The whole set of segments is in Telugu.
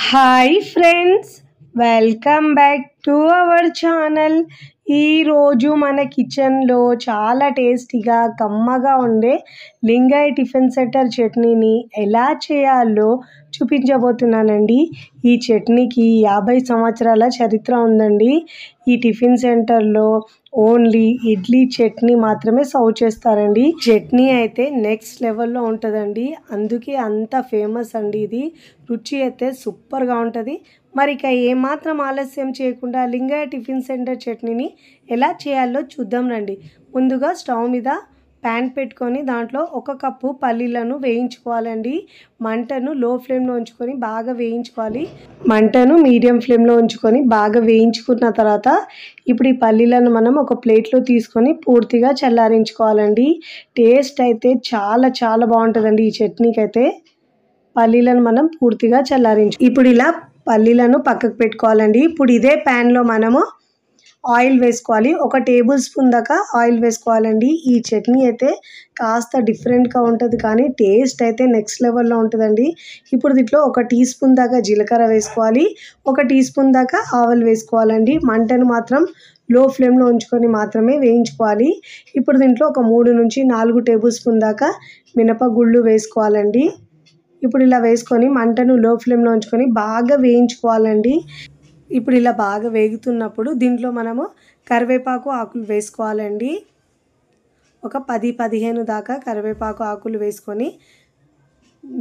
Hi friends, welcome back to our channel. ఈరోజు మన కిచెన్లో చాలా టేస్టీగా కమ్మగా ఉండే లింగాయ టిఫిన్ సెంటర్ చట్నీని ఎలా చేయాలో చూపించబోతున్నానండి. ఈ చట్నీకి 50 సంవత్సరాల చరిత్ర ఉందండి. ఈ టిఫిన్ సెంటర్లో ఓన్లీ ఇడ్లీ చట్నీ మాత్రమే సర్వ్ చేస్తారండి. చట్నీ అయితే నెక్స్ట్ లెవెల్లో ఉంటుందండి, అందుకే అంత ఫేమస్ అండి. ఇది రుచి అయితే సూపర్గా ఉంటుంది. మరి ఇక ఏమాత్రం ఆలస్యం చేయకుండా లింగాయ టిఫిన్ సెంటర్ చట్నీని ఎలా చేయాలో చూద్దాం రండి. ముందుగా స్టవ్ మీద ప్యాన్ పెట్టుకొని దాంట్లో 1 కప్పు పల్లీలను వేయించుకోవాలండి. మంటను లో ఫ్లేమ్లో ఉంచుకొని బాగా వేయించుకోవాలి. మంటను మీడియం ఫ్లేమ్లో ఉంచుకొని బాగా వేయించుకున్న తర్వాత ఇప్పుడు ఈ పల్లీలను మనం ఒక ప్లేట్లో తీసుకొని పూర్తిగా చల్లారించుకోవాలండి. టేస్ట్ అయితే చాలా చాలా బాగుంటుందండి. ఈ చట్నీకి అయితే పల్లీలను మనం పూర్తిగా ఇప్పుడు ఇలా పల్లీలను పక్కకు పెట్టుకోవాలండి. ఇప్పుడు ఇదే ప్యాన్లో మనము ఆయిల్ వేసుకోవాలి. 1 టేబుల్ స్పూన్ దాకా ఆయిల్ వేసుకోవాలండి. ఈ చట్నీ అయితే కాస్త డిఫరెంట్గా ఉంటుంది, కానీ టేస్ట్ అయితే నెక్స్ట్ లెవెల్లో ఉంటుందండి. ఇప్పుడు దీంట్లో 1 టీ స్పూన్ దాకా జీలకర్ర వేసుకోవాలి, 1 టీ స్పూన్ దాకా ఆవాలు వేసుకోవాలండి. మంటను మాత్రం లో ఫ్లేమ్లో ఉంచుకొని మాత్రమే వేయించుకోవాలి. ఇప్పుడు దీంట్లో ఒక 3 నుంచి 4 టేబుల్ స్పూన్ దాకా మినపగుళ్ళు వేసుకోవాలండి. ఇప్పుడు ఇలా వేసుకొని మంటను లో ఫ్లేమ్లో ఉంచుకొని బాగా వేయించుకోవాలండి. ఇప్పుడు ఇలా బాగా వేగుతున్నప్పుడు దీంట్లో మనము కరివేపాకు ఆకులు వేసుకోవాలండి. ఒక 10-15 దాకా కరివేపాకు ఆకులు వేసుకొని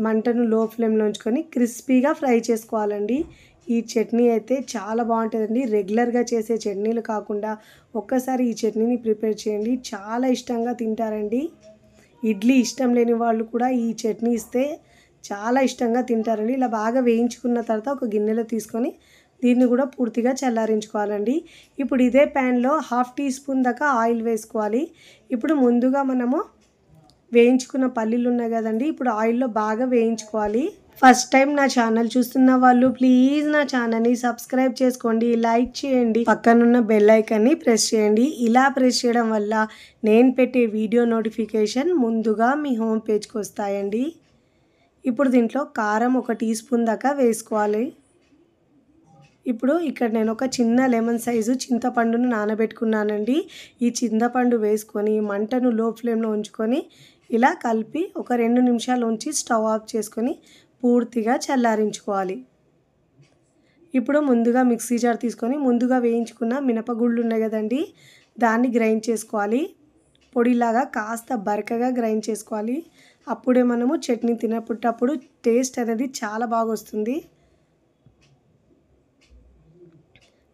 మంటను లో ఫ్లేమ్లో ఉంచుకొని క్రిస్పీగా ఫ్రై చేసుకోవాలండి. ఈ చట్నీ అయితే చాలా బాగుంటుందండి. రెగ్యులర్గా చేసే చట్నీలు కాకుండా ఒక్కసారి ఈ చట్నీని ప్రిపేర్ చేయండి, చాలా ఇష్టంగా తింటారండి. ఇడ్లీ ఇష్టం లేని వాళ్ళు కూడా ఈ చట్నీ ఇస్తే చాలా ఇష్టంగా తింటారండి. ఇలా బాగా వేయించుకున్న తర్వాత ఒక గిన్నెలో తీసుకొని దీన్ని కూడా పూర్తిగా చల్లారించుకోవాలండి. ఇప్పుడు ఇదే ప్యాన్లో 1/2 టీ స్పూన్ దాకా ఆయిల్ వేసుకోవాలి. ఇప్పుడు ముందుగా మనము వేయించుకున్న పల్లీలు ఉన్నాయి కదండి, ఇప్పుడు ఆయిల్లో బాగా వేయించుకోవాలి. ఫస్ట్ టైం నా ఛానల్ చూస్తున్న వాళ్ళు ప్లీజ్ నా ఛానల్ని సబ్స్క్రైబ్ చేసుకోండి, లైక్ చేయండి, పక్కనున్న బెల్ ఐకాన్ని ప్రెస్ చేయండి. ఇలా ప్రెస్ చేయడం వల్ల నేను పెట్టే వీడియో నోటిఫికేషన్ ముందుగా మీ హోమ్ పేజ్కి వస్తాయండి. ఇప్పుడు దీంట్లో కారం 1 టీ స్పూన్ దాకా వేసుకోవాలి. ఇప్పుడు ఇక్కడ నేను ఒక చిన్న లెమన్ సైజు చింతపండును నానబెట్టుకున్నానండి. ఈ చింతపండు వేసుకొని మంటను లో ఫ్లేమ్లో ఉంచుకొని ఇలా కలిపి ఒక 2 నిమిషాలు ఉంచి స్టవ్ ఆఫ్ చేసుకొని పూర్తిగా చల్లారించుకోవాలి. ఇప్పుడు ముందుగా మిక్సీ జార్ తీసుకొని ముందుగా వేయించుకున్న మినపగుళ్ళు ఉన్నాయి కదండి, దాన్ని గ్రైండ్ చేసుకోవాలి. పొడిలాగా కాస్త బరకగా గ్రైండ్ చేసుకోవాలి. అప్పుడే మనము చట్నీ తినేటప్పుడు టేస్ట్ అనేది చాలా బాగా వస్తుంది.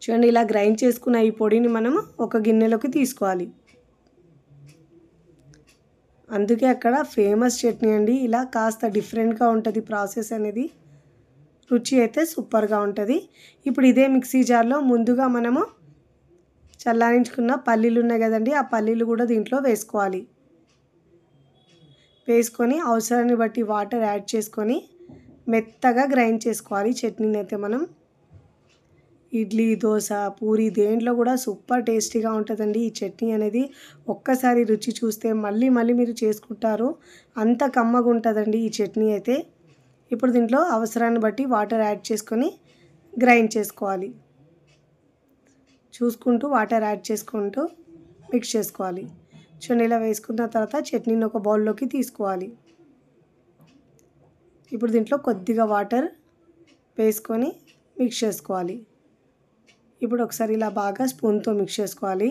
చూడండి, ఇలా గ్రైండ్ చేసుకున్న ఈ పొడిని మనము ఒక గిన్నెలోకి తీసుకోవాలి. అందుకే అక్కడ ఫేమస్ చట్నీ అండి. ఇలా కాస్త డిఫరెంట్గా ఉంటుంది ప్రాసెస్ అనేది. రుచి అయితే సూపర్గా ఉంటుంది. ఇప్పుడు ఇదే మిక్సీ జార్లో ముందుగా మనము చల్లారించుకున్న పల్లీలు ఉన్నాయి కదండి, ఆ పల్లీలు కూడా దీంట్లో వేసుకోవాలి. వేసుకొని అవసరాన్ని బట్టి వాటర్ యాడ్ చేసుకొని మెత్తగా గ్రైండ్ చేసుకోవాలి. చట్నీని అయితే మనం ఇడ్లీ, దోశ, పూరి దేంట్లో కూడా సూపర్ టేస్టీగా ఉంటుందండి. ఈ చట్నీ అనేది ఒక్కసారి రుచి చూస్తే మళ్ళీ మళ్ళీ మీరు చేసుకుంటారు, అంత కమ్మగా ఉంటుందండి ఈ చట్నీ అయితే. ఇప్పుడు దీంట్లో అవసరాన్ని బట్టి వాటర్ యాడ్ చేసుకొని గ్రైండ్ చేసుకోవాలి. చూసుకుంటూ వాటర్ యాడ్ చేసుకుంటూ మిక్స్ చేసుకోవాలి. చూడండి, ఇలా వేసుకున్న తర్వాత చట్నీని ఒక బౌల్లోకి తీసుకోవాలి. ఇప్పుడు దీంట్లో కొద్దిగా వాటర్ వేసుకొని మిక్స్ చేసుకోవాలి. ఇప్పుడు ఒకసారి ఇలా బాగా స్పూన్తో మిక్స్ చేసుకోవాలి.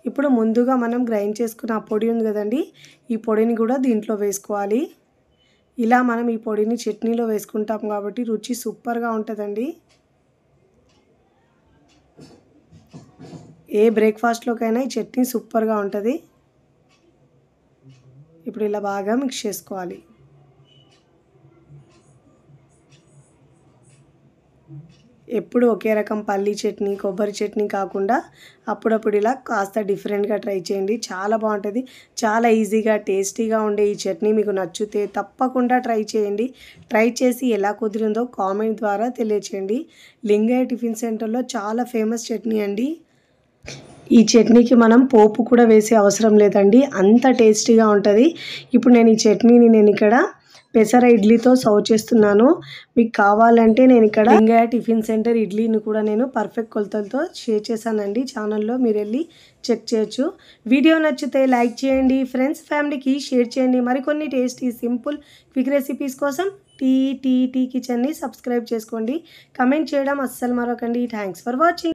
ఇప్పుడు ముందుగా మనం గ్రైండ్ చేసుకున్న ఆ పొడి ఉంది కదండి, ఈ పొడిని కూడా దీంట్లో వేసుకోవాలి. ఇలా మనం ఈ పొడిని చట్నీలో వేసుకుంటాం కాబట్టి రుచి సూపర్గా ఉంటుందండి. ఏ బ్రేక్ఫాస్ట్లోకైనా ఈ చట్నీ సూపర్గా ఉంటుంది. ఇప్పుడు ఇలా బాగా మిక్స్ చేసుకోవాలి. ఎప్పుడు ఒకే రకం పల్లీ చట్నీ, కొబ్బరి చట్నీ కాకుండా అప్పుడప్పుడు ఇలా కాస్త డిఫరెంట్గా ట్రై చేయండి, చాలా బాగుంటుంది. చాలా ఈజీగా టేస్టీగా ఉండే ఈ చట్నీ మీకు నచ్చితే తప్పకుండా ట్రై చేయండి. ట్రై చేసి ఎలా కుదిరిందో కామెంట్ ద్వారా తెలియచేయండి. లింగాయ టిఫిన్ సెంటర్లో చాలా ఫేమస్ చట్నీ అండి. ఈ చట్నీకి మనం పోపు కూడా వేసే అవసరం లేదండి, అంత టేస్టీగా ఉంటుంది. ఇప్పుడు నేను ఈ చట్నీని ఇక్కడ పెసర ఇడ్లీతో సర్వ్ చేస్తున్నాను. మీకు కావాలంటే నేను ఇక్కడ లింగయ్య టిఫిన్ సెంటర్ ఇడ్లీని కూడా నేను పర్ఫెక్ట్ కొలతలతో షేర్ చేశానండి ఛానల్లో, మీరు వెళ్ళి చెక్ చేయొచ్చు. వీడియో నచ్చితే లైక్ చేయండి, ఫ్రెండ్స్ ఫ్యామిలీకి షేర్ చేయండి. మరికొన్ని టేస్టీ సింపుల్ క్విక్ రెసిపీస్ కోసం టీ కిచెన్ని సబ్స్క్రైబ్ చేసుకోండి. కమెంట్ చేయడం అస్సలు మరొకండి. Thanks for watching.